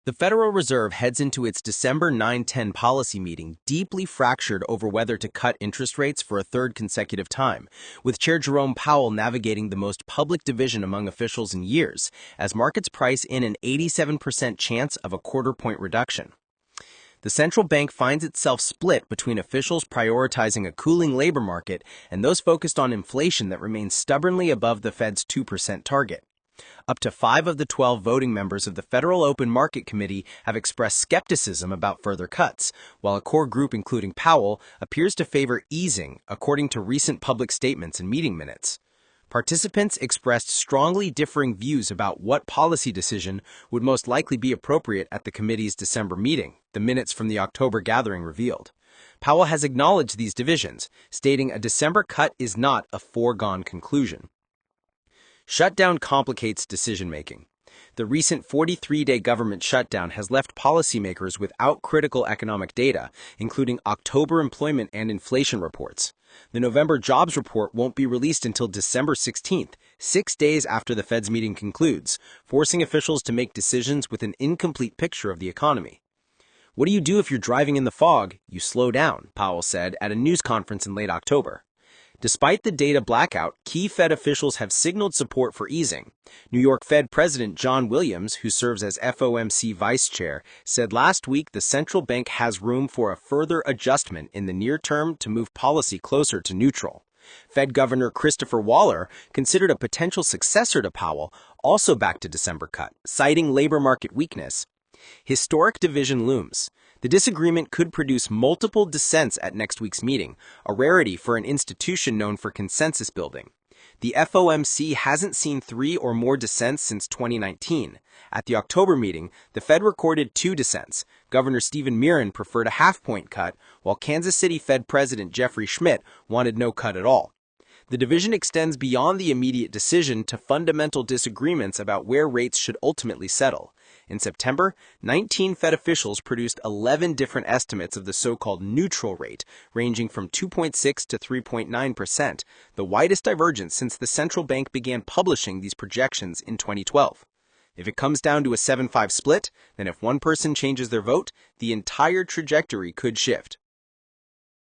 The Federal Reserve heads into its December 9-10 policy meeting deeply fractured over whether to cut interest rates for a third consecutive time, with Chair Jerome Powell navigating the most public division among officials in years, as markets price in an 87% chance of a quarter-point reduction. The central bank finds itself split between officials prioritizing a cooling labor market and those focused on inflation that remains stubbornly above the Fed's 2% target. Up to 5 of the 12 voting members of the Federal Open Market Committee have expressed skepticism about further cuts, while a core group including Powell appears to favor easing, according to recent public statements and meeting minutes. Participants expressed strongly differing views about what policy decision would most likely be appropriate at the committee's December meeting, the minutes from the October gathering revealed. Powell has acknowledged these divisions, stating a December cut is not a foregone conclusion. Shutdown complicates decision-making. The recent 43-day government shutdown has left policymakers without critical economic data, including October employment and inflation reports. The November jobs report won't be released until December 16th, 6 days after the Fed's meeting concludes, forcing officials to make decisions with an incomplete picture of the economy. "What do you do if you're driving in the fog? You slow down," Powell said at a news conference in late October. Despite the data blackout, key Fed officials have signaled support for easing. New York Fed President John Williams, who serves as FOMC vice chair, said last week the central bank has room for a further adjustment in the near term to move policy closer to neutral. Fed Governor Christopher Waller, considered a potential successor to Powell, also backed a December cut, citing labor market weakness. Historic division looms. The disagreement could produce multiple dissents at next week's meeting, a rarity for an institution known for consensus building. The FOMC hasn't seen 3 or more dissents since 2019. At the October meeting, the Fed recorded 2 dissents. Governor Stephen Miron preferred a half-point cut, while Kansas City Fed President Jeffrey Schmidt wanted no cut at all. The division extends beyond the immediate decision to fundamental disagreements about where rates should ultimately settle. In September, 19 Fed officials produced 11 different estimates of the so-called neutral rate, ranging from 2.6 to 3.9%, the widest divergence since the central bank began publishing these projections in 2012. If it comes down to a 7-5 split, then if one person changes their vote, the entire trajectory could shift.